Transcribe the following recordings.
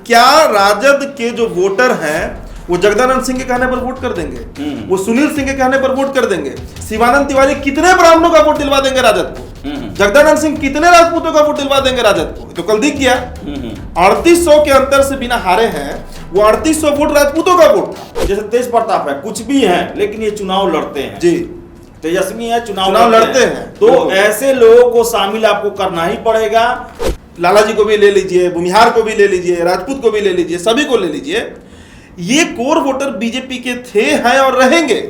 क्या राजद के जो वोटर हैं वो जगदानंद सिंह के कहने पर वोट कर देंगे, वो सुनील सिंह के कहने पर वोट कर देंगे? शिवानंद तिवारी कितने ब्राह्मणों का वोट दिलवा देंगे राजद को? जगदानंद सिंह कितने राजपूतों का वोट दिलवा देंगे राजद को? तो कल दिख गया 3800 के अंतर से बिना हारे हैं, वो 3800 वोट राजपूतों का वोट था। जैसे तेज प्रताप है, कुछ भी है लेकिन ये चुनाव लड़ते हैं जी, तेजस्वी है, चुनाव लड़ते हैं। तो ऐसे लोगों को शामिल आपको करना ही पड़ेगा। लाला जी को भी ले लीजिए, भूमिहार को भी ले लीजिए, राजपूत को भी ले लीजिए, सभी को ले लीजिए। ये कोर वोटर बीजेपी के थे, हैं और रहेंगे।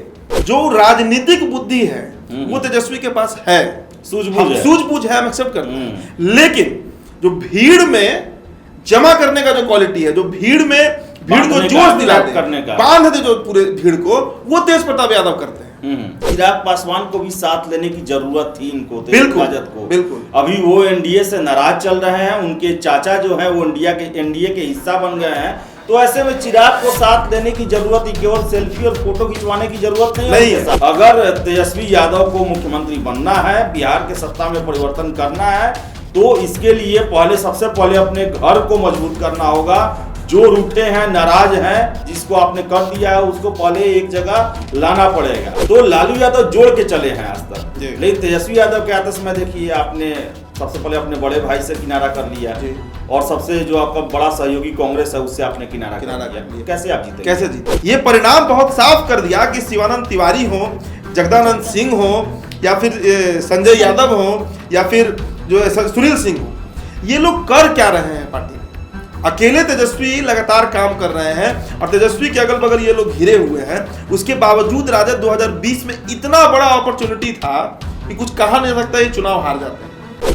जो राजनीतिक बुद्धि है वो तेजस्वी के पास है, सूझबूझ है, हम एक्सेप्ट करते हैं। लेकिन जो भीड़ में जमा करने का जो क्वालिटी है, जो भीड़ को जोश दिला दे, बांध दे जो पूरे भीड़ को, वो तेज प्रताप यादव करते हैं। चिराग पासवान को भी साथ लेने की जरूरत थी इनको, राजद को। बिल्कुल। अभी वो एनडीए से नाराज चल रहे हैं, उनके चाचा जो है वो एनडीए के हिस्सा बन गए हैं। तो ऐसे में चिराग को साथ लेने की जरूरत ही, केवल सेल्फी और फोटो खिंचवाने की जरूरत नहीं है। अगर तेजस्वी यादव को मुख्यमंत्री बनना है, बिहार के सत्ता में परिवर्तन करना है, तो इसके लिए सबसे पहले अपने घर को मजबूत करना होगा। जो रूठे हैं, नाराज हैं, जिसको आपने कर दिया है उसको पहले एक जगह लाना पड़ेगा। तो लालू यादव जोड़ के चले हैं आज तक, लेकिन तेजस्वी यादव के आते समय देखिए आपने सबसे पहले अपने बड़े भाई से किनारा कर लिया, और सबसे जो आपका बड़ा सहयोगी कांग्रेस है उससे आपने किनारा कर लिया। कैसे आप जीते? कैसे जीते? ये परिणाम बहुत साफ कर दिया कि शिवानंद तिवारी हो, जगदानंद सिंह हो, या फिर संजय यादव हो, या फिर जो सुनील सिंह हो, ये लोग कर क्या रहे हैं पार्टी में? अकेले तेजस्वी लगातार काम कर रहे हैं, और तेजस्वी के अगल बगल ये लोग घिरे हुए हैं। उसके बावजूद राजद 2020 में इतना बड़ा अपॉर्चुनिटी था कि कुछ कहा नहीं सकता, ये चुनाव हार जाते हैं।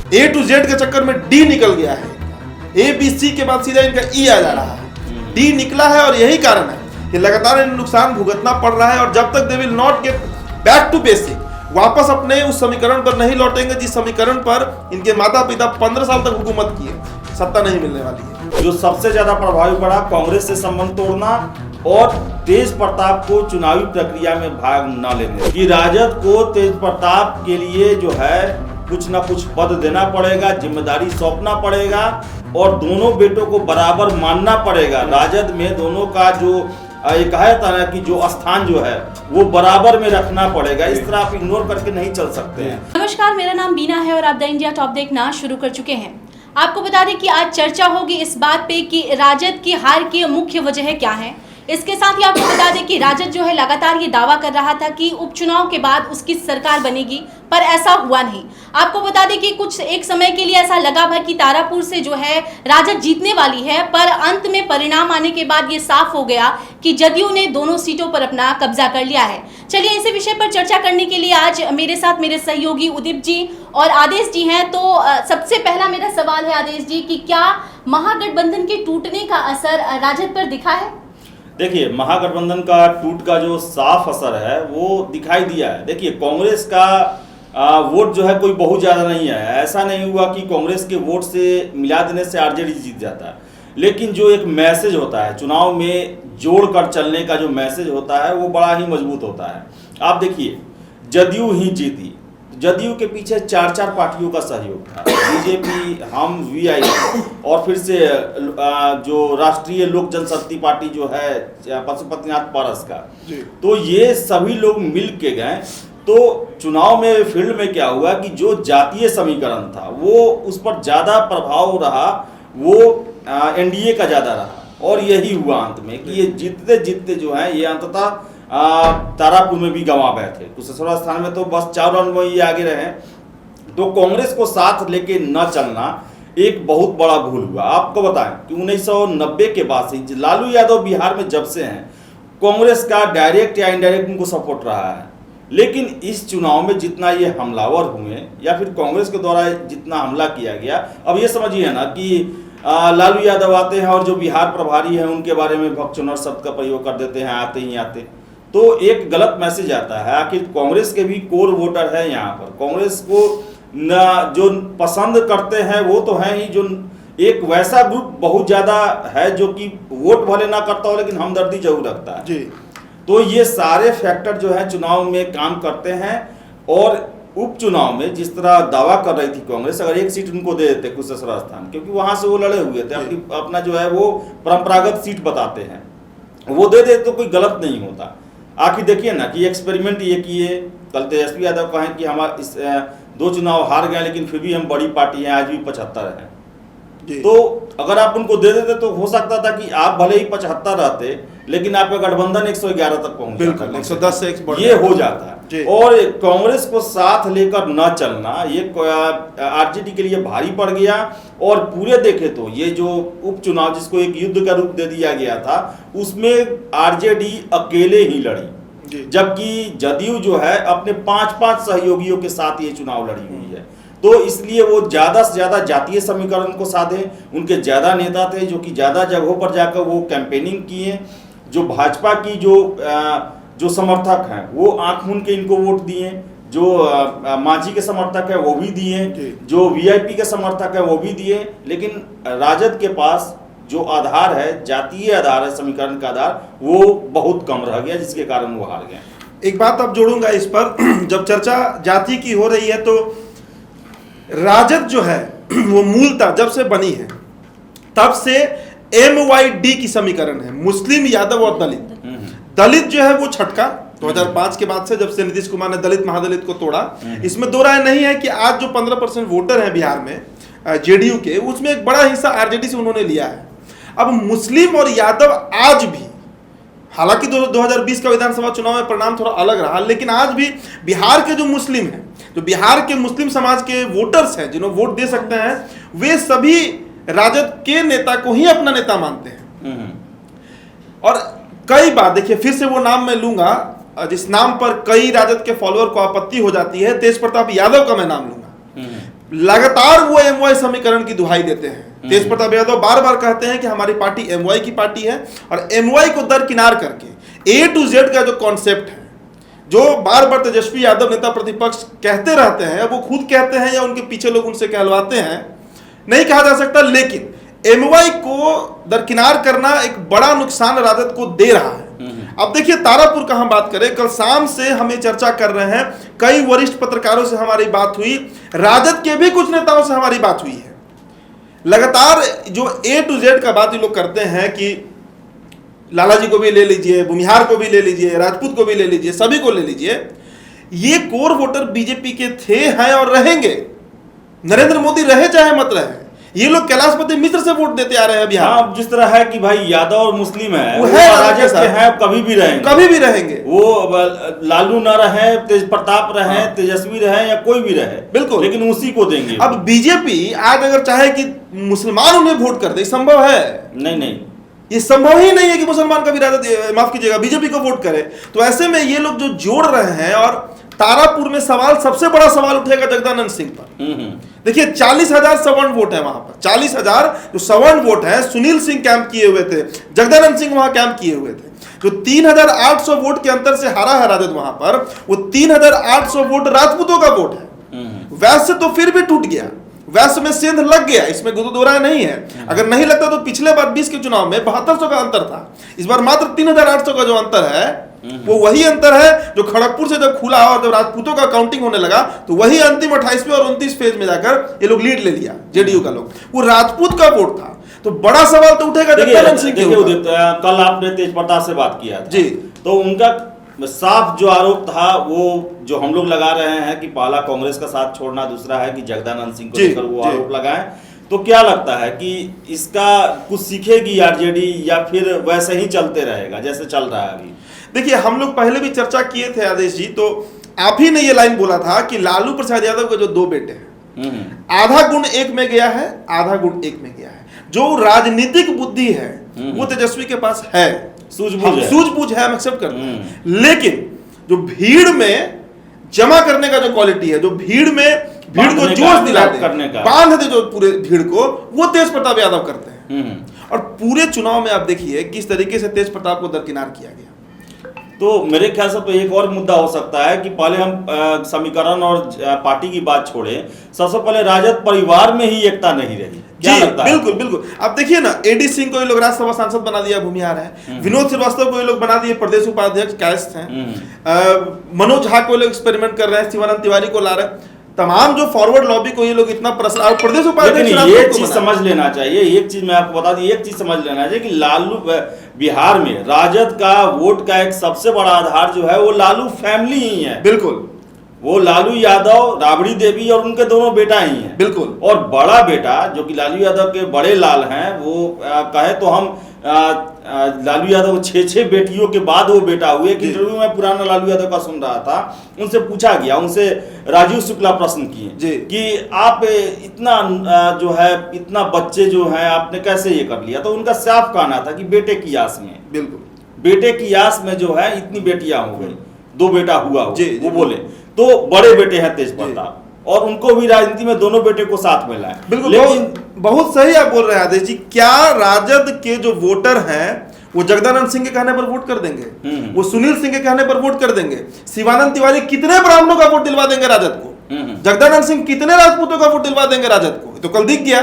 A to Z के चक्कर में डी निकल गया है, ABC के बाद सीधा इनका E आ जा रहा है। डी निकला है और यही कारण है कि लगातार इन्हें नुकसान भुगतना पड़ रहा है। और जब तक they will not get back to basic, वापस अपने उस समीकरण पर नहीं लौटेंगे जिस समीकरण पर इनके माता पिता 15 साल तक हुकूमत किए, सत्ता नहीं मिलने वाली है। जो सबसे ज्यादा प्रभावी पड़ा कांग्रेस से संबंध तोड़ना और तेज प्रताप को चुनावी प्रक्रिया में भाग न लेने की। राजद को तेज प्रताप के लिए जो है कुछ ना कुछ पद देना पड़ेगा, जिम्मेदारी सौंपना पड़ेगा, और दोनों बेटों को बराबर मानना पड़ेगा। राजद में दोनों का जो एक है तरह की जो स्थान जो है वो बराबर में रखना पड़ेगा। इस तरह आप इग्नोर करके नहीं चल सकते हैं। नमस्कार, मेरा नाम बीना है और आप द इंडिया टॉप देखना शुरू कर चुके हैं। आपको बता दें कि आज चर्चा होगी इस बात पे कि राजद की हार की मुख्य वजह क्या है। इसके साथ ही आपको बता दें कि राजद जो है लगातार ये दावा कर रहा था कि उपचुनाव के बाद उसकी सरकार बनेगी, पर ऐसा हुआ नहीं। आपको बता दें कि कुछ एक समय के लिए ऐसा लगा भर कि तारापुर से जो है राजद जीतने वाली है, पर अंत में परिणाम आने के बाद ये साफ हो गया कि जदयू ने दोनों सीटों पर अपना कब्जा कर लिया है। चलिए इसी विषय पर चर्चा करने के लिए आज मेरे साथ मेरे सहयोगी उदित जी और आदेश जी हैं। तो सबसे पहला मेरा सवाल है आदेश जी कि क्या महागठबंधन के टूटने का असर राजद पर दिखा है? देखिए, महागठबंधन का टूट का जो साफ असर है वो दिखाई दिया है। देखिए, कांग्रेस का वोट जो है कोई बहुत ज़्यादा नहीं है। ऐसा नहीं हुआ कि कांग्रेस के वोट से मिला देने से आरजेडी जीत जाता है, लेकिन जो एक मैसेज होता है चुनाव में जोड़ कर चलने का, जो मैसेज होता है वो बड़ा ही मजबूत होता है। आप देखिए, जदयू ही जीती, जदयू के पीछे 4 पार्टियों का सहयोग था, बीजेपी, हम, VI, और फिर से जो राष्ट्रीय लोक जनशक्ति पार्टी जो है पशुपतिनाथ पारस का। तो ये सभी लोग मिल के गए। तो चुनाव में फील्ड में क्या हुआ कि जो जातीय समीकरण था वो उस पर ज़्यादा प्रभाव रहा, वो एनडीए का ज़्यादा रहा, और यही हुआ अंत में कि ये जीतते जीतते जो है ये अंततः तारापुर में भी गंवा बैठे। कुशेश्वर स्थान में तो बस 4 राउंड में ये आगे रहे। तो कांग्रेस को साथ लेके न चलना एक बहुत बड़ा भूल हुआ। आपको बताएं कि 1990 के बाद से लालू यादव बिहार में जब से हैं, कांग्रेस का डायरेक्ट या इनडायरेक्ट उनको सपोर्ट रहा है। लेकिन इस चुनाव में जितना ये हमलावर हुए या फिर कांग्रेस के द्वारा जितना हमला किया गया, अब ये समझिए ना कि लालू यादव आते हैं और जो बिहार प्रभारी हैं उनके बारे में भगचुनर शब्द का प्रयोग कर देते हैं आते ही आते, तो एक गलत मैसेज आता है। आखिर कांग्रेस के भी कोर वोटर है यहाँ पर, कांग्रेस को न जो पसंद करते हैं वो तो है ही, जो एक वैसा ग्रुप बहुत ज़्यादा है जो कि वोट भले ना करता हो लेकिन हमदर्दी जरूर रखता है जी। तो ये सारे फैक्टर जो है चुनाव में काम करते हैं और उपचुनाव में जिस तरह दावा कर रही थी कांग्रेस, अगर एक सीट उनको दे देते कुशेश्वर स्थान, क्योंकि वहां से वो लड़े हुए थे, अपना जो है वो परंपरागत सीट बताते हैं, वो दे दे तो कोई गलत नहीं होता। आखिर देखिए ना कि एक्सपेरिमेंट ये किए, कल तेजस्वी यादव कहें कि हम इस 2 चुनाव हार गए लेकिन फिर भी हम बड़ी पार्टी हैं, आज भी 75 हैं। तो अगर आप उनको दे देते तो हो सकता था कि आप भले ही 75 रहते लेकिन आपका गठबंधन 111 तक पहुंच जाता, 110 से ये हो जाता है। और कांग्रेस को साथ लेकर न चलना ये आरजेडी के लिए भारी पड़ गया। और पूरे देखे तो ये जो उपचुनाव जिसको एक युद्ध का रूप दे दिया गया था, उसमें आरजेडी अकेले ही लड़ी, जबकि जदयू जो है अपने 5-5 सहयोगियों के साथ ये चुनाव लड़ी हुई है। तो इसलिए वो ज़्यादा से ज़्यादा जातीय समीकरण को साधे, उनके ज़्यादा नेता थे जो कि ज़्यादा जगहों पर जाकर वो कैंपेनिंग किए, जो भाजपा की जो समर्थक हैं वो आंख मूंद के इनको वोट दिए, जो मांझी के समर्थक है वो भी दिए, जो वीआईपी के समर्थक है वो भी दिए, लेकिन राजद के पास जो आधार है, जातीय आधार है, समीकरण का आधार, वो बहुत कम रह गया, जिसके कारण वो हार गए। एक बात अब जोड़ूंगा इस पर, जब चर्चा जाति की हो रही है तो राजद जो है वो मूलतः जब से बनी है तब से MYD की समीकरण है, मुस्लिम, यादव और दलित। दलित जो है वो छटका 2005 के बाद से, जब से नीतीश कुमार ने दलित महादलित को तोड़ा। इसमें दो राय नहीं है कि आज जो 15% वोटर हैं बिहार में जेडीयू के, उसमें एक बड़ा हिस्सा आरजेडी से उन्होंने लिया है। अब मुस्लिम और यादव आज भी, हालांकि 2020 का विधानसभा चुनाव में परिणाम थोड़ा अलग रहा, लेकिन आज भी बिहार के जो मुस्लिम हैं, जो बिहार के मुस्लिम समाज के वोटर्स हैं, जिन्होंने वोट दे सकते हैं, वे सभी राजद के नेता को ही अपना नेता मानते हैं। और कई बार देखिए, फिर से वो नाम मैं लूंगा जिस नाम पर कई राजद के फॉलोअर को आपत्ति हो जाती है, तेज प्रताप यादव का मैं नाम लूंगा। लगातार वो एमवाई समीकरण की दुहाई देते हैं। तेज प्रताप यादव बार बार कहते हैं कि हमारी पार्टी एमवाई की पार्टी है, और एमवाई को दरकिनार करके A to Z का जो कॉन्सेप्ट है, जो बार बार तेजस्वी यादव नेता प्रतिपक्ष कहते रहते हैं, वो खुद कहते हैं या उनके पीछे लोग उनसे कहलवाते हैं, नहीं कहा जा सकता, लेकिन एमवाई को दरकिनार करना एक बड़ा नुकसान राजद को दे रहा है। अब देखिए, तारापुर का हम बात करें, कल शाम से हमें चर्चा कर रहे हैं, कई वरिष्ठ पत्रकारों से हमारी बात हुई, राजद के भी कुछ नेताओं से हमारी बात हुई है। लगातार जो A to Z का बात ये लोग करते हैं कि लाला जी को भी ले लीजिए, भूमिहार को भी ले लीजिए, राजपूत को भी ले लीजिए, सभी को ले लीजिए, ये कोर वोटर बीजेपी के थे, हैं और रहेंगे। नरेंद्र मोदी रहे चाहे मत रहे, ये लोग कैलाशपति मिश्र से वोट देते आ रहे हैं बिहार। हाँ, जिस तरह है कि भाई यादव और मुस्लिम है, वो है राजद के हैं, कभी भी रहेंगे, कभी भी रहेंगे। वो लालू ना रहे, तेज प्रताप रहे, तेजस्वी रहे या कोई भी रहे, बिल्कुल, लेकिन उसी को देंगे। अब बीजेपी आज अगर चाहे कि मुसलमान उन्हें वोट कर दे, संभव है? नहीं, ये संभव ही नहीं है कि मुसलमान का भी राजद, माफ कीजिएगा, बीजेपी को वोट करे। तो ऐसे में ये लोग जो जोड़ रहे हैं, और तारापुर में सवाल, सबसे बड़ा सवाल उठेगा जगदानंद सिंह पर। देखिए, 40,000 सवर्ण वोट है वहां पर, 40,000 जो सवर्ण वोट है। सुनील सिंह कैंप किए हुए थे, जगदानंद सिंह वहां कैंप किए हुए थे। जो 3,800 वोट के अंतर से हारा है राजद वहां पर, वो 3,800 वोट राजपूतों का वोट है। वैसे तो फिर भी टूट गया, वैसे में सेंध लग गया, इसमें दो राय नहीं है। अगर नहीं लगता तो पिछले बार 20 के चुनाव में 7200 का अंतर था, इस बार मात्र 3,800 का जो अंतर है, वो वही अंतर है जो खड़गपुर से जब खुला और जब राजपूतों का काउंटिंग होने लगा, तो वही अंतिम 28वें और 29 फेज में जाकर ये लोग लीड ले लिया, जेडीयू का लोग, वो राजपूत का वोट था। तो बड़ा सवाल तो उठेगा जगदानंद सिंह के ऊपर। कल आपने तेज प्रताप से बात किया था जी, तो उनका साफ जो आरोप था, वो जो हम लोग लगा रहे हैं कि पहला कांग्रेस का साथ छोड़ना, दूसरा है कि जगदानंद सिंह को लेकर वो आरोप लगाएं। तो क्या लगता है कि इसका कुछ सीखेगी आरजेडी, या फिर वैसे ही चलते रहेगा जैसे चल रहा है अभी? देखिए, हम लोग पहले भी चर्चा किए थे आदेश जी, तो आप ही ने ये लाइन बोला था कि लालू प्रसाद यादव के जो 2 बेटे हैं, आधा गुण एक में गया है, आधा गुण एक में गया है। जो राजनीतिक बुद्धि है वो तेजस्वी के पास है, सूझबूझ है, हम एक्सेप्ट करते हैं, लेकिन जो भीड़ में जमा करने का जो क्वालिटी है, जो भीड़ को जोश दिला दे, बांध दे जो पूरे भीड़ को, वो तेज प्रताप यादव करते हैं। और पूरे चुनाव में आप देखिए किस तरीके से तेज प्रताप को दरकिनार किया गया। तो मेरे ख्याल से तो एक और मुद्दा हो सकता है कि पहले हम समीकरण और पार्टी की बात छोड़ें, सबसे पहले राजद परिवार में ही एकता नहीं रही। क्या जी लगता है? बिल्कुल बिल्कुल। अब देखिए ना, एडी सिंह को ये लोग राज्यसभा सांसद बना दिया, भूमिहार है। विनोद श्रीवास्तव को ये लोग बना दिए प्रदेश उपाध्यक्ष, कायस्थ हैं। मनोज झा को ये लोग एक्सपेरिमेंट कर रहे हैं, शिवानंद तिवारी को ला रहे हैं। तमाम जो फॉरवर्ड लॉबी को ये लोग इतना प्रसार, प्रदेश उपाध्यक्ष लेकिन ये चीज समझ लेना चाहिए, एक चीज मैं आपको बता दूं, एक चीज समझ लेना चाहिए कि लालू बिहार में राजद का वोट का एक सबसे बड़ा आधार जो है वो लालू फैमिली ही है। बिल्कुल, वो लालू यादव, राबड़ी देवी और उनके दोनों बेटा ही हैं। बिल्कुल। और बड़ा बेटा जो कि लालू यादव के बड़े लाल हैं, वो कहे तो हम लालू यादव 6 बेटियों के बाद वो बेटा हुए। एक इंटरव्यू में पुराना लालू यादव का सुन रहा था, उनसे पूछा गया, उनसे राजीव शुक्ला प्रश्न किए कि आप इतना जो है इतना बच्चे जो हैं आपने कैसे ये कर लिया, तो उनका साफ कहना था कि बेटे की आस में, बिल्कुल बेटे की आस में जो है इतनी बेटियां हो गई, 2 बेटा हुआ हो, वो बोले। तो बड़े बेटे हैं तेज प्रताप, और उनको भी राजनीति में दोनों बेटे को साथ में लाए। बिल्कुल, लेकिन बहुत सही आप बोल रहे हैं आदेश जी। क्या राजद के जो वोटर हैं वो जगदानंद सिंह के कहने पर वोट कर देंगे? वो सुनील सिंह के कहने पर वोट कर देंगे? शिवानंद तिवारी कितने ब्राह्मणों का वोट दिलवा देंगे राजद को? जगदानंद सिंह कितने राजपूतों का वोट दिलवा देंगे राजद को? तो कल दिख गया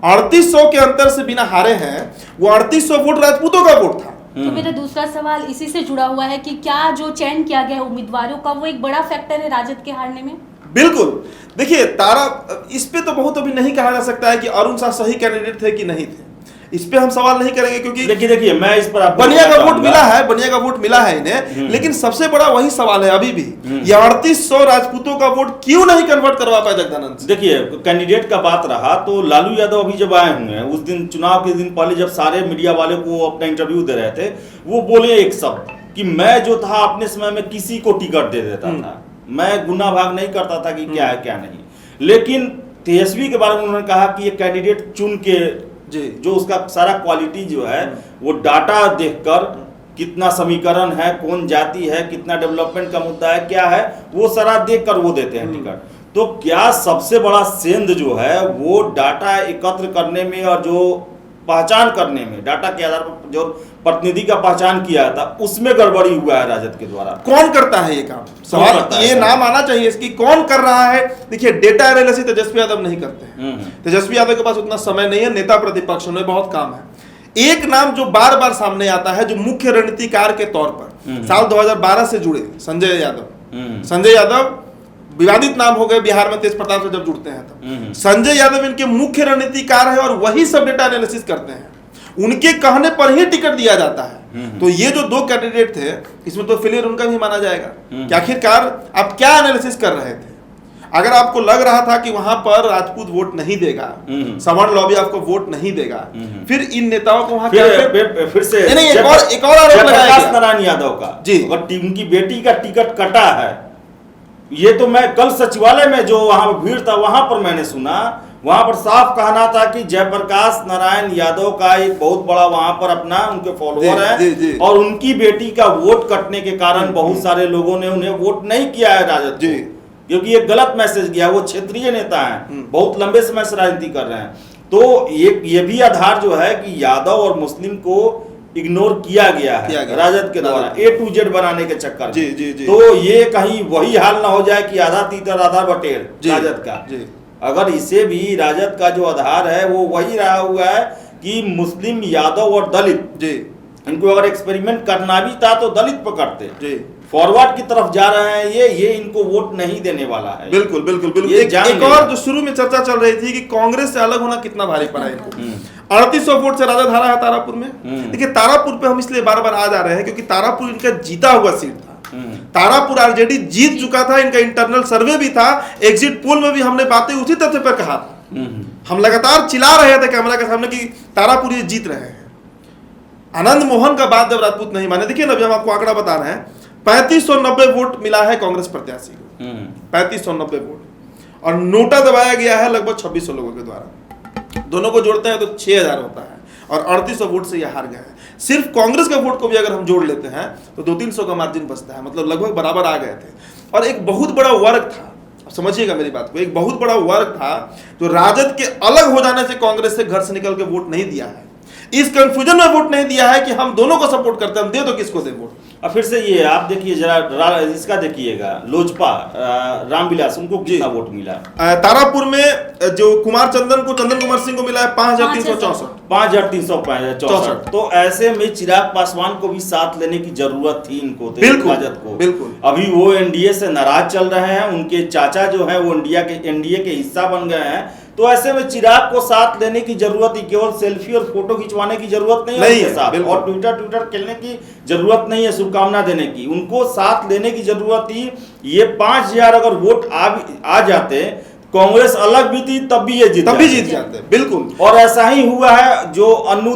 3800 के अंतर से बिना हारे हैं। वो 3800 वोट राजपूतों का वोट था। तो मेरा दूसरा सवाल इसी से जुड़ा हुआ है कि क्या जो चयन किया गया है उम्मीदवारों का वो एक बड़ा फैक्टर है राजद के हारने में? बिल्कुल। देखिए, तारा इस पे तो बहुत अभी नहीं कहा जा सकता है कि अरुण शाह सही कैंडिडेट थे कि नहीं थे। इस पे हम सवाल नहीं करेंगे, क्योंकि देखिए मैं इस पर बनिया का वोट मिला है, बनिया का वोट मिला है इन्हें। लेकिन सबसे बड़ा वही सवाल है अभी भी, ये 3800 राजपूतों का वोट क्यों नहीं कन्वर्ट करवा पाए जगदानंद? देखिए, कैंडिडेट का बात रहा तो लालू यादव अभी जब आए हुए हैं, उस दिन चुनाव के दिन पहले जब सारे मीडिया वाले को अपना इंटरव्यू दे रहे थे, वो बोले एक शब्द कि मैं जो था अपने समय में किसी को टिकट दे देता था, मैं गुना भाग नहीं करता था कि क्या है क्या नहीं। लेकिन तेजस्वी के बारे में उन्होंने कहा कि ये कैंडिडेट चुन के जो उसका सारा क्वालिटी जो है वो डाटा देखकर, कितना समीकरण है, कौन जाति है, कितना डेवलपमेंट का मुद्दा है, क्या है, वो सारा देखकर वो देते हैं टिकट। तो क्या सबसे बड़ा सेंध जो है वो डाटा एकत्र करने में और जो पहचान करने में, डाटा के आधार पर जो प्रतिनिधि का पहचान किया था उसमें गड़बड़ी हुआ है राजद के द्वारा? कौन करता है ये काम? सवाल ये नाम आना चाहिए इसकी, कौन कर रहा है? देखिए, डेटा एनालिसिस तेजस्वी यादव नहीं करते हैं। तेजस्वी यादव के पास उतना समय नहीं है, नेता प्रतिपक्ष में बहुत काम है। एक नाम जो बार बार सामने आता है, जो मुख्य रणनीतिकार के तौर पर साल 2012 से जुड़े, संजय यादव। संजय यादव विवादित नाम हो गए बिहार में तेज प्रताप से जब जुड़ते हैं तब। संजय यादव इनके मुख्य रणनीतिकार है और वही सब डेटा एनालिसिस करते हैं। उनके कहने पर ही टिकट दिया जाता है। तो ये जो 2 कैंडिडेट थे, इसमें तो फेलियर उनका भी माना जाएगा कि आखिरकार आप क्या एनालिसिस कर रहे थे? अगर आपको लग रहा था कि वहां पर राजपूत वोट नहीं देगा, सवर्ण लॉबी आपको वोट नहीं देगा, फिर इन नेताओं को वहां फिर से एक और आरोप लगाया नारायण यादव का जी, अगर उनकी बेटी का टिकट कटा है, ये तो मैं कल सचिवालय में जो वहां भीड़ था वहां पर मैंने सुना, वहां पर साफ कहना था कि जयप्रकाश नारायण यादव का एक बहुत बड़ा वहां पर अपना उनके फॉलोअर है और उनकी बेटी का वोट कटने के कारण बहुत सारे लोगों ने उन्हें वोट नहीं किया है राजद को, क्योंकि ये गलत मैसेज गया। वो क्षेत्रीय नेता हैं, बहुत लंबे समय से राजनीति कर रहे हैं। तो ये भी आधार जो है कि यादव और मुस्लिम को इग्नोर किया गया है राजद के द्वारा A to Z बनाने के चक्कर में। तो ये कहीं वही हाल ना हो जाए कि आधा तीतर आधा बटेर राजद का। अगर इसे भी राजद का जो आधार है वो वही रहा हुआ है कि मुस्लिम, यादव और दलित, इनको अगर एक्सपेरिमेंट करना भी था तो दलित पकड़ते। फॉरवर्ड की तरफ जा रहे हैं ये इनको वोट नहीं देने वाला है। बिल्कुल बिल्कुल बिल्कुल। एक और जो शुरू में चर्चा चल रही थी कि कांग्रेस से अलग होना कितना भारी पड़ा इनको। 3800 वोट से राजद हारा है तारापुर में। देखिए, तारापुर पे हम इसलिए बार बार आ जा रहे हैं क्योंकि तारापुर इनका जीता हुआ सीट था। तारापुर ऑलरेडी जीत चुका था, इनका इंटरनल सर्वे भी था, एग्जिट पोल में भी हमने बातें उसी तथ्य पर कहा था। हम लगातार चिल्ला रहे थे कैमरा के सामने कि तारापुर ये जीत रहे हैं। आनंद मोहन का बात जब राजपूत नहीं माने, देखिए ना, अभी हम आपको आंकड़ा बता रहे हैं, 3590 वोट मिला है कांग्रेस प्रत्याशी को, 3590 वोट, और नोटा दबाया गया है लगभग 2600 लोगों के द्वारा। दोनों को जोड़ते हैं तो 6000 होता है, और 3800 वोट से यह हार गए हैं। सिर्फ कांग्रेस के वोट को भी अगर हम जोड़ लेते हैं तो 200-300 का मार्जिन बचता है, मतलब लगभग बराबर आ गए थे। और एक बहुत बड़ा वर्ग था, समझिएगा मेरी बात को, एक बहुत बड़ा वर्ग था जो राजद के अलग हो जाने से कांग्रेस से घर से निकल के वोट नहीं दिया है। इस कंफ्यूजन में वोट नहीं दिया है कि हम दोनों को सपोर्ट करते हैं, हम दे तो किसको दे वोट। और फिर से ये आप देखिए जरा इसका देखिएगा, लोजपा रामविलास, उनको कितना वोट मिला? तारापुर में जो चंदन कुमार सिंह को मिला है 5364। 5364। तो ऐसे में चिराग पासवान को भी साथ लेने की जरूरत थी इनको, राजद को। बिल्कुल। अभी वो एनडीए से नाराज चल रहे हैं, उनके चाचा जो है वो एनडीए के हिस्सा बन गए हैं, तो ऐसे में चिराग को साथ लेने की जरूरत ही, केवल सेल्फी और फोटो खिंचवाने की जरूरत नहीं है उनके साथ, और ट्विटर खेलने की जरूरत नहीं है, शुभकामना देने की, उनको साथ लेने की जरूरत थी। ये 5000 अगर वोट आ जाते, कांग्रेस अलग भी थी तब भी ये जीत जाते। बिल्कुल। और ऐसा ही हुआ है जो अंजू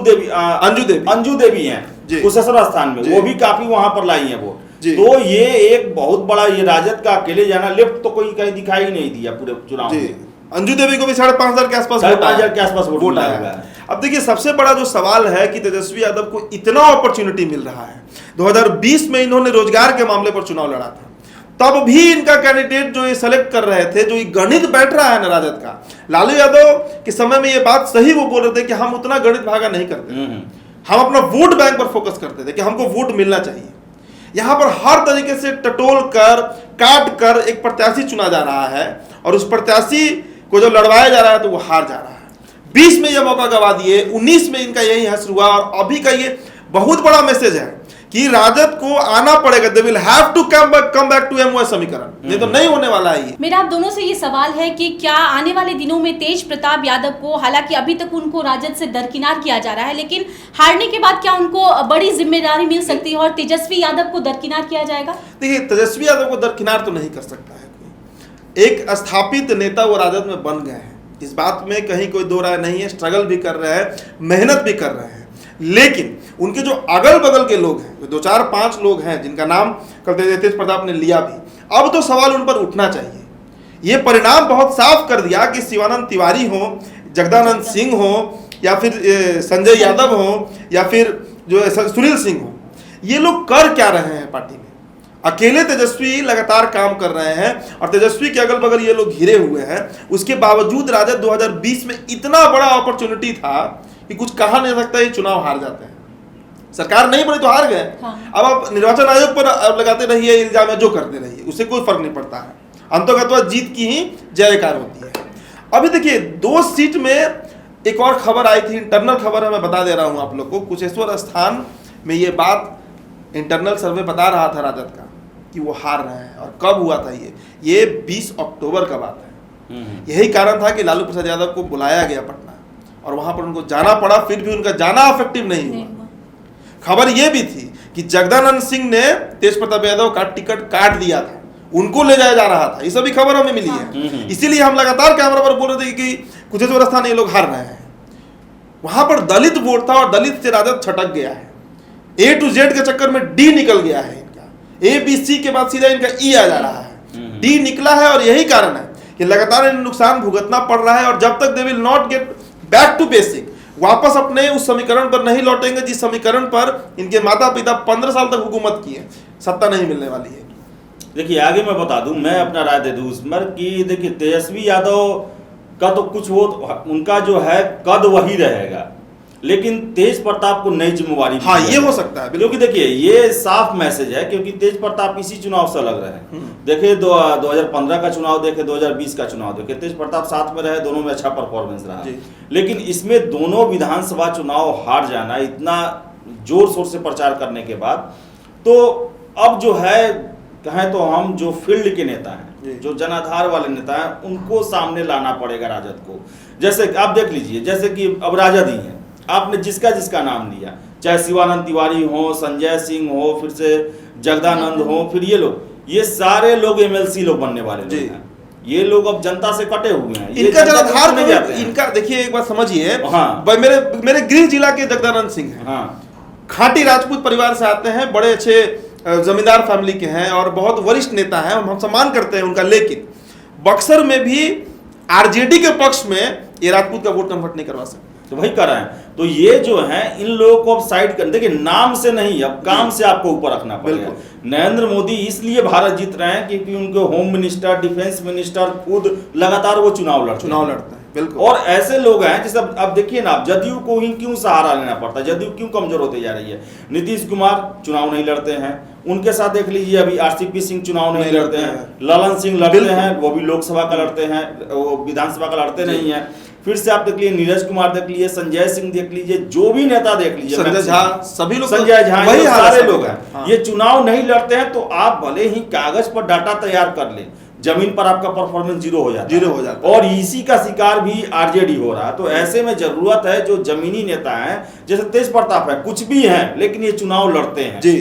देवी हैं कुशेश्वर स्थान में, वो भी काफी वहां पर लाई है वोट। तो ये एक बहुत बड़ा, ये राजद का अकेले जाना, लेफ्ट तो कोई कहीं दिखाई नहीं दिया पूरे चुनाव में। अंजू देवी को भी 5500 के आसपास वोट आया है। अब देखिए सबसे बड़ा जो सवाल है कि तेजस्वी यादव को इतना अपॉर्चुनिटी मिल रहा है, 2020 में इन्होंने रोजगार के मामले पर चुनाव लड़ा था, तब भी इनका कैंडिडेट जो ये सेलेक्ट कर रहे थे, जो ये गणित बैठ रहा है ना राजद का, लालू यादव के समय में ये बात सही वो बोल रहे थे कि हम उतना गणित भागा नहीं करते, हम अपना वोट बैंक पर फोकस करते थे कि हमको वोट मिलना चाहिए। यहां पर हर तरीके से टटोल कर काट कर एक प्रत्याशी चुना जा रहा है, और उस प्रत्याशी को जब लड़वाया जा रहा है तो वो हार जा रहा है। 20 में यह मौका गवा दिए, 19 में इनका यही हश्र हुआ, और अभी का ये बहुत बड़ा मैसेज है कि राजद को आना पड़ेगा, they will have to come back to MOS समीकरण, ये तो नहीं होने वाला है ये। मेरा आप दोनों से ये सवाल है कि क्या आने वाले दिनों में तेज प्रताप यादव को, हालांकि अभी तक उनको राजद से दरकिनार किया जा रहा है, लेकिन हारने के बाद क्या उनको बड़ी जिम्मेदारी मिल सकती है और तेजस्वी यादव को दरकिनार किया जाएगा? देखिए तेजस्वी यादव को दरकिनार तो नहीं कर सकता है, एक स्थापित नेता वो राजद में बन गए हैं, इस बात में कहीं कोई दो राय नहीं है, स्ट्रगल भी कर रहे हैं, मेहनत भी कर रहे हैं, लेकिन उनके जो अगल बगल के लोग हैं, जो 2-4-5 लोग हैं जिनका नाम कल तेज प्रताप ने लिया भी, अब तो सवाल उन पर उठना चाहिए। ये परिणाम बहुत साफ कर दिया कि शिवानंद तिवारी हो, जगदानंद सिंह हो, या फिर संजय यादव हो, या फिर जो सुनील सिंह हो, ये लोग कर क्या रहे हैं पार्टी में। अकेले तेजस्वी लगातार काम कर रहे हैं, और तेजस्वी के अगल बगल ये लोग घिरे हुए हैं, उसके बावजूद राजद 2020 में इतना बड़ा अपॉर्चुनिटी था कि कुछ कहा नहीं सकता, ये चुनाव हार जाते हैं। सरकार नहीं बनी तो हार गए। अब आप निर्वाचन आयोग पर लगाते रहिए इल्जाम, जो करते रहिए, उससे कोई फर्क नहीं पड़ता है, अंततः जीत की ही जयकार होती है। अभी देखिए 2 सीट में एक और खबर आई थी, इंटरनल खबर है, मैं बता दे रहा हूं आप लोग को। कुशेश्वर स्थान में ये बात इंटरनल सर्वे बता रहा था राजद का कि वो हार रहे हैं, और कब हुआ था ये 20 अक्टूबर का बात है। यही कारण था कि लालू प्रसाद यादव को बुलाया गया पटना, और वहां पर उनको जाना पड़ा, फिर भी उनका जाना इफेक्टिव नहीं हुआ। खबर यह भी थी कि जगदानंद सिंह ने तेज प्रताप यादव का टिकट काट दिया था, उनको ले जाया जा रहा था, ये सभी खबर हमें मिली है। इसीलिए हम लगातार कैमरा पर बोल रहे थे कि कुशेश्वर स्थान ये लोग हार रहे हैं। वहां पर दलित वोट था, और दलित से राजद छटक गया है, A to Z के चक्कर में D निकल गया है इनका, ABC के बाद सीधा इनका E आ जा रहा है, D निकला है, और यही कारण है कि लगातार इन्हें नुकसान भुगतना पड़ रहा है। और जब तक they will not get back to basic, वापस अपने उस समीकरण पर नहीं लौटेंगे जिस समीकरण पर इनके माता पिता 15 साल तक हुकूमत किए, सत्ता नहीं मिलने वाली है। देखिए आगे मैं बता दूं, मैं अपना राय दे दूं उसमें कि देखिए तेजस्वी यादव का तो कुछ वो उनका जो है कद वही रहेगा, लेकिन तेज प्रताप को नई जिम्मेवारी, हाँ ये हो सकता है, क्योंकि देखिए ये साफ मैसेज है, क्योंकि तेज प्रताप इसी चुनाव से लग रहे हैं। देखिए 2015 का चुनाव देखे, 2020 का चुनाव देखे, तेज प्रताप साथ में रहे, दोनों में अच्छा परफॉर्मेंस रहा, लेकिन इसमें दोनों विधानसभा चुनाव हार जाना, इतना जोर शोर से प्रचार करने के बाद, तो अब जो है कहें तो हम जो फील्ड के नेता हैं, जो जनाधार वाले नेता हैं, उनको सामने लाना पड़ेगा राजद को। जैसे आप देख लीजिए, जैसे कि अब राजद ही है, आपने जिसका जिसका नाम लिया, चाहे शिवानंद तिवारी हो, संजय सिंह हो, फिर से जगदानंद हो, फिर ये सारे लोग एमएलसी लोग बनने वाले लोग हैं। ये लोग अब जनता से कटे हुए हैं, इनका जनाधार में जाते हैं। इनका देखिए एक बात समझिए, हाँ, मेरे गृह जिला के जगदानंद सिंह हैं, हाँ, खाटी राजपूत परिवार से आते हैं, बड़े अच्छे जमींदार फैमिली के हैं, और बहुत वरिष्ठ नेता हैं, हम सम्मान करते हैं उनका। लेकिन बक्सर में भी आरजेडी के पक्ष में ये राजपूत का वोट कन्वर्ट नहीं करवा सकते, तो वही कर रहे हैं। तो ये जो है इन लोगों को अब साइड कर, देखिए नाम से नहीं, अब काम से आपको ऊपर रखना पड़ेगा। नरेंद्र मोदी इसलिए भारत जीत रहे हैं क्योंकि उनके होम मिनिस्टर, डिफेंस मिनिस्टर खुद लगातार वो चुनाव लड़ते हैं। बिल्कुल। और ऐसे लोग हैं जैसे अब देखिए ना, अब जदयू को ही क्यों सहारा लेना पड़ता है, जदयू क्यों कमजोर होते जा रही है। नीतीश कुमार चुनाव नहीं लड़ते हैं, उनके साथ देख लीजिए अभी आरसीपी सिंह चुनाव नहीं लड़ते हैं, ललन सिंह लड़ते हैं, वो भी लोकसभा का लड़ते हैं, वो विधानसभा का लड़ते नहीं है। फिर से आप देख लीजिए नीरज कुमार देख लीजिए, संजय सिंह देख लीजिए, जो भी नेता देख लीजिए, संजय झा, सभी लोग, संजय झा, वही सारे लोग हैं। हाँ। ये चुनाव नहीं लड़ते हैं तो आप भले ही कागज पर डाटा तैयार कर लें, जमीन पर आपका परफॉर्मेंस जीरो हो जाता है। और इसी का शिकार भी आरजेडी हो रहा है। तो ऐसे में जरूरत है जो जमीनी नेता हैं, जैसे तेज प्रताप है, कुछ भी हैं लेकिन ये चुनाव लड़ते हैं जी,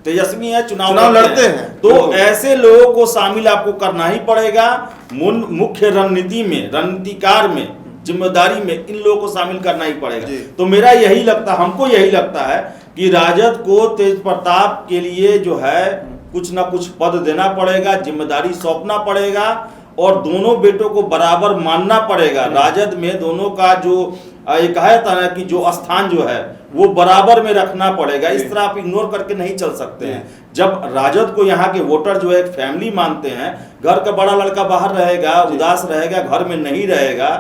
तेजस्वी है, चुनाव लड़ते हैं। तो ऐसे लोगों को शामिल आपको करना ही पड़ेगा मुख्य रणनीति में, रणनीतिकार में, जिम्मेदारी में इन लोगों को शामिल करना ही पड़ेगा। तो मेरा यही लगता, हमको यही लगता है कि राजद को तेज प्रताप के लिए जो है कुछ ना कुछ पद देना पड़ेगा, जिम्मेदारी सौंपना पड़ेगा और दोनों बेटों को बराबर मानना पड़ेगा। राजद में दोनों का जो एक है ना कि जो स्थान जो है वो बराबर में रखना पड़ेगा। इस तरह आप इग्नोर करके नहीं चल सकते हैं। जब राजद को यहाँ के वोटर जो है एक फैमिली मानते हैं, घर का बड़ा लड़का बाहर रहेगा, उदास रहेगा, घर में नहीं रहेगा,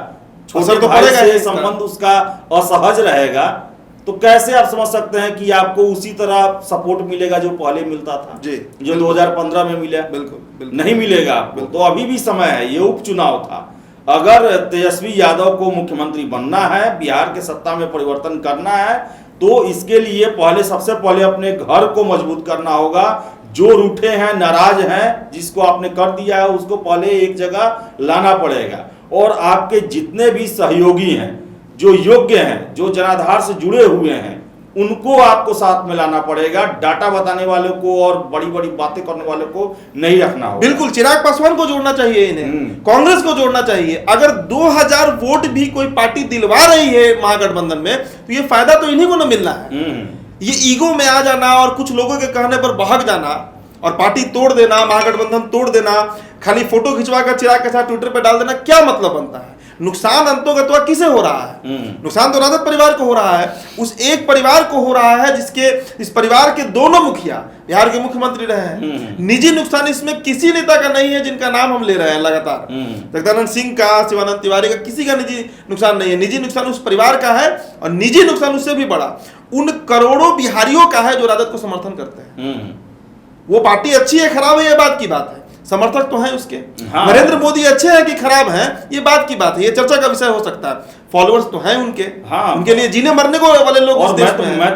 छोटे भाई से संबंध उसका असहज रहेगा, तो कैसे आप समझ सकते हैं कि आपको उसी तरह सपोर्ट मिलेगा जो पहले मिलता था जी, जो 2015 में मिला? बिल्कुल नहीं मिलेगा आपको। तो अभी भी समय है, ये उपचुनाव था। अगर तेजस्वी यादव को मुख्यमंत्री बनना है, बिहार के सत्ता में परिवर्तन करना है, तो इसके लिए सबसे पहले अपने घर को मजबूत करना होगा। जो रूठे हैं, नाराज हैं, जिसको आपने कर दिया है उसको पहले एक जगह लाना पड़ेगा। और आपके जितने भी सहयोगी हैं, जो योग्य हैं, जो जनाधार से जुड़े हुए हैं, उनको आपको साथ में लाना पड़ेगा। डाटा बताने वालों को और बड़ी बड़ी बातें करने वालों को नहीं रखना होगा। बिल्कुल, चिराग पासवान को जोड़ना चाहिए, इन्हें कांग्रेस को जोड़ना चाहिए। अगर 2000 वोट भी कोई पार्टी दिलवा रही है महागठबंधन में, तो ये फायदा तो इन्हीं को ना मिलना है। ये ईगो में आ जाना और कुछ लोगों के कहने पर बहक जाना और पार्टी तोड़ देना, महागठबंधन तोड़ देना, खाली फोटो खिंचवा कर चिराग के साथ ट्विटर पे डाल देना, क्या मतलब बनता है? नुकसान अंतोगत्वा किसे हो रहा है? नुकसान तो राजद परिवार को हो रहा है, उस एक परिवार को हो रहा है जिसके इस परिवार के दोनों मुखिया बिहार के मुख्यमंत्री रहे हैं। निजी नुकसान इसमें किसी नेता का नहीं है जिनका नाम हम ले रहे हैं लगातार। जगदानंद सिंह का, शिवानंद तिवारी का, किसी का निजी नुकसान नहीं है। निजी नुकसान उस परिवार का है और निजी नुकसान उससे भी बड़ा उन करोड़ों बिहारियों का है जो राजद को समर्थन करते हैं। वो पार्टी अच्छी है खराब है ये बात की बात है, समर्थक तो हैं उसके। हाँ। नरेंद्र मोदी अच्छे हैं कि खराब हैं ये बात की बात है, ये चर्चा का विषय हो सकता है। फॉलोअर्स तो हैं उनके। हाँ। उनके लिए जीने मरने को वाले लोग और मैं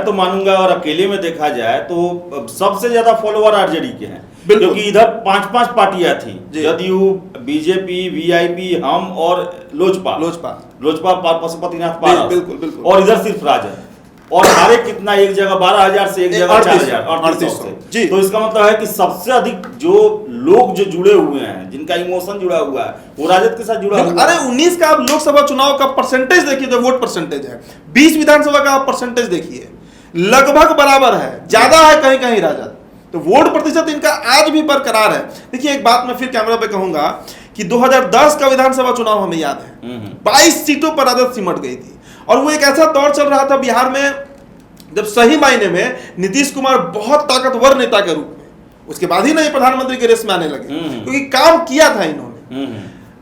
तो मानूंगा, और अकेले में देखा जाए तो सबसे ज्यादा फॉलोअर आरजेडी के हैं, क्योंकि इधर 5-5 पार्टियां थी, जदयू, बीजेपी, वीआईपी, हम और लोजपा पशुपतिनाथ पारस, बिल्कुल, और इधर सिर्फ राजद। और हमारे कितना एक जगह 12,000 से एक जगह 4,000 जी। तो इसका मतलब है कि सबसे अधिक जो लोग जो जुड़े हुए हैं, जिनका इमोशन जुड़ा हुआ है, वो राजद के साथ जुड़ा हुआ है। अरे 19 का आप लोकसभा चुनाव का परसेंटेज देखिए, जो वोट परसेंटेज है, 20 विधानसभा का आप परसेंटेज देखिए, लगभग बराबर है, ज्यादा है कहीं कहीं राजद। तो वोट प्रतिशत इनका आज भी बरकरार है। देखिए एक बात मैं फिर कैमरा पे कहूंगा कि 2010 का विधानसभा चुनाव हमें याद है, 22 सीटों पर राजद सिमट गई थी। और वो एक ऐसा दौर चल रहा था बिहार में जब सही मायने में नीतीश कुमार बहुत ताकतवर नेता के रूप में, उसके बाद ही नहीं प्रधानमंत्री के रेस में आने लगे, क्योंकि काम किया था इन्होंने।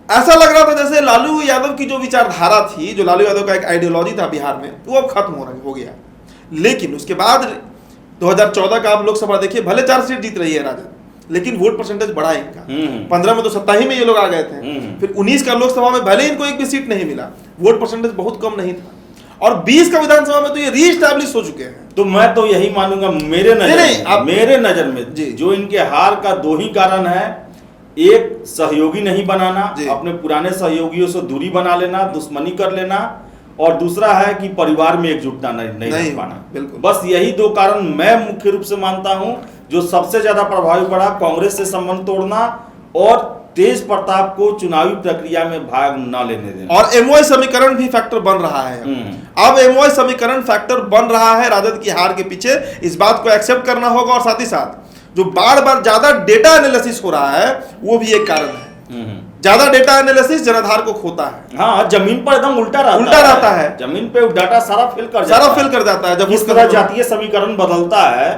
ऐसा लग रहा था जैसे लालू यादव की जो विचारधारा थी, जो लालू यादव का एक आइडियोलॉजी था बिहार में, वो अब खत्म हो गया। लेकिन उसके बाद 2014 का आप लोकसभा देखिए, भले 4 सीट जीत रही है राजद, लेकिन वोट परसेंटेज बढ़ा इनका। 15 में तो सत्ता ही में ये लोग आ गए थे। फिर 19 का लोकसभा में भले इनको एक भी सीट नहीं मिला, वोट परसेंटेज बहुत कम नहीं था। और 20 का विधानसभा में तो ये रीएस्टैब्लिश हो चुके हैं। तो मैं तो यही मानूंगा, मेरे नजर में जो इनके हार का 2 ही कारण है। एक, सहयोगी नहीं बनाना, अपने पुराने सहयोगियों से दूरी बना लेना, दुश्मनी कर लेना, और दूसरा है कि परिवार में एकजुटता नहीं रह पाना। बस यही 2 कारण मैं मुख्य रूप से मानता हूं जो सबसे ज्यादा प्रभावी पड़ा। कांग्रेस से संबंध तोड़ना और तेज प्रताप को चुनावी प्रक्रिया में भाग न लेने देना। और एमओआई समीकरण भी फैक्टर बन रहा है। अब एमओआई समीकरण फैक्टर बन रहा है राजद की हार के पीछे। इस बात को एक्सेप्ट करना होगा, और साथ ही साथ जो बार-बार ज्यादा डेटा एनालिसिस हो रहा है वो भी एक कारण है। ज्यादा डेटा एनालिसिस जनाधार को खोता है। हाँ, जमीन पर एकदम उल्टा रहता है। जमीन पे डाटा सारा फिल कर जाता है। जब इस तरह जातीय समीकरण बदलता है,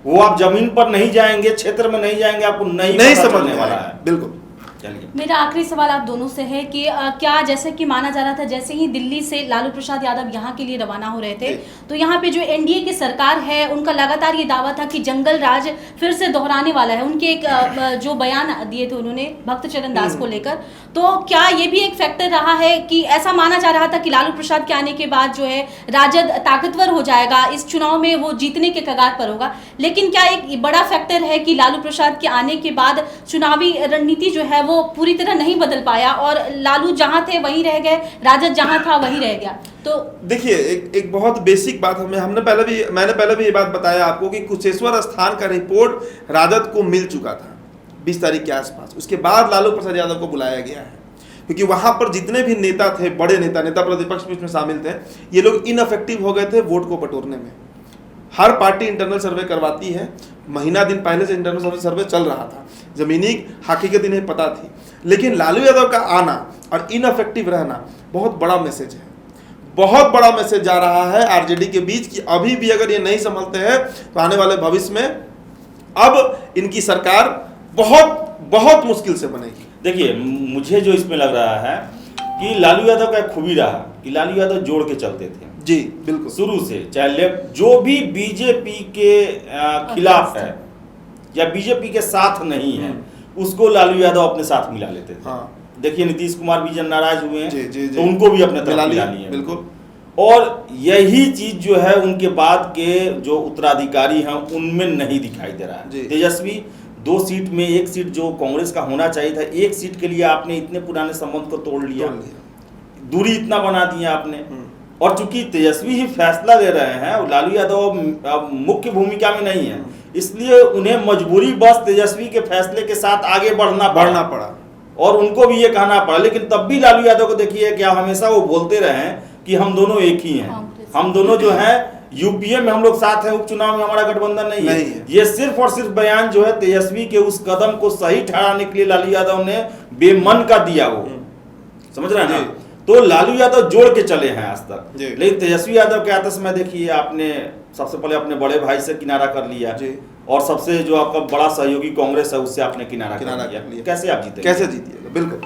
वो आप जमीन पर नहीं जाएंगे, क्षेत्र में नहीं जाएंगे, आपको नहीं समझने वाला है। बिल्कुल। चलिए, मेरा आखिरी सवाल आप दोनों से है कि क्या जैसे कि माना जा रहा था जैसे ही दिल्ली से लालू प्रसाद यादव यहाँ के लिए रवाना हो रहे थे, तो यहाँ पे जो एनडीए की सरकार है उनका लगातार ये दावा था कि जंगल राज फिर से दोहराने वाला है। उनके एक जो बयान दिए थे उन्होंने भक्त चरण दास को लेकर, तो क्या ये भी एक फैक्टर रहा है कि ऐसा माना जा रहा था कि लालू प्रसाद के आने के बाद जो है राजद ताकतवर हो जाएगा, इस चुनाव में वो जीतने के कगार पर होगा, लेकिन क्या एक बड़ा फैक्टर है कि लालू प्रसाद के आने के बाद चुनावी रणनीति जो है वो पूरी तरह नहीं बदल पाया और लालू जहां थे वहीं रह गए, राजद जहां था वहीं रह गया? तो देखिए एक बहुत बेसिक बात मैंने पहले भी ये बात बताया आपको कि कुशेश्वर स्थान का रिपोर्ट राजद को मिल चुका था 20 तारीख के आसपास। उसके बाद लालू प्रसाद यादव को बुलाया गया है क्योंकि वहां पर जितने भी नेता थे, बड़े नेता प्रतिपक्ष भी इसमें शामिल थे, ये लोग इनअफेक्टिव हो गए थे वोट को बटोरने में। हर पार्टी इंटरनल सर्वे करवाती है, महीना दिन पहले से इंटरनल सर्वे चल रहा था, जमीनी हकीकत इन्हें पता थी, लेकिन लालू यादव का आना और इनअफेक्टिव रहना बहुत बड़ा मैसेज है, बहुत बड़ा मैसेज जा रहा है आरजेडी के बीच कि अभी भी अगर ये नहीं संभलते हैं तो आने वाले भविष्य में अब इनकी सरकार बहुत बहुत मुश्किल से बनेगी। देखिए मुझे जो इसमें लग रहा है कि लालू यादव का खूबी रहा कि लालू यादव जोड़ के चलते थे जी बिल्कुल, शुरू से, चाहे लेफ्ट जो भी बीजेपी के खिलाफ है या बीजेपी के साथ नहीं है उसको लालू यादव अपने साथ मिला लेते थे। हाँ। देखिए नीतीश कुमार भी जब नाराज हुए हैं जी। तो उनको भी अपने तरफ मिला लिए बिल्कुल। और यही चीज जो है उनके बाद के जो उत्तराधिकारी हैं उनमें नहीं दिखाई दे रहा है। तेजस्वी 2 सीट में 1 सीट जो कांग्रेस का होना चाहिए था, 1 सीट के लिए आपने इतने पुराने संबंध को तोड़ लिया, दूरी इतना बना दिया आपने। और चूंकि तेजस्वी ही फैसला ले रहे हैं, लालू यादव अब मुख्य भूमिका में नहीं है, इसलिए उन्हें मजबूरी बस तेजस्वी के फैसले के साथ आगे बढ़ना पड़ा और उनको भी ये कहना पड़ा। लेकिन तब भी लालू यादव को देखिए क्या हमेशा वो बोलते रहे कि हम दोनों एक ही हैं, हम दोनों जो है यूपीए में हम लोग साथ हैं, उपचुनाव में हमारा गठबंधन नहीं है। ये सिर्फ और सिर्फ बयान जो है तेजस्वी के उस कदम को सही ठहराने के लिए लालू यादव ने बेमन का दिया, वो समझ रहे हैं ना। तो लालू यादव जोड़ के चले हैं आज तक, लेकिन तेजस्वी यादव के आते समय देखिए आपने सबसे पहले अपने बड़े भाई से किनारा कर लिया और सबसे जो आपका बड़ा सहयोगी कांग्रेस है उससे आपने किनारा कर लिया। कैसे आप जीते? कैसे जीतिएगा? बिल्कुल।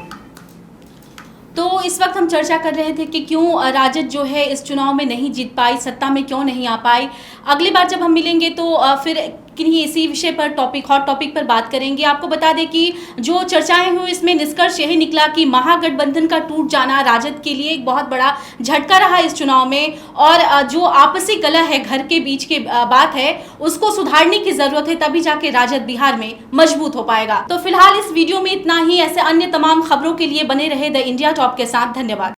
तो इस वक्त हम चर्चा कर रहे थे कि क्यों राजद जो है इस चुनाव में नहीं जीत पाई, सत्ता में क्यों नहीं आ पाई। अगली बार जब हम मिलेंगे तो फिर किन्हीं इसी विषय पर हॉट टॉपिक पर बात करेंगे। आपको बता दें कि जो चर्चाएं हुई इसमें निष्कर्ष यही निकला कि महागठबंधन का टूट जाना राजद के लिए एक बहुत बड़ा झटका रहा इस चुनाव में, और जो आपसी कलह है, घर के बीच की बात है, उसको सुधारने की जरूरत है, तभी जाके राजद बिहार में मजबूत हो पाएगा। तो फिलहाल इस वीडियो में इतना ही। ऐसे अन्य तमाम खबरों के लिए बने रहे द इंडिया टॉप के साथ। धन्यवाद।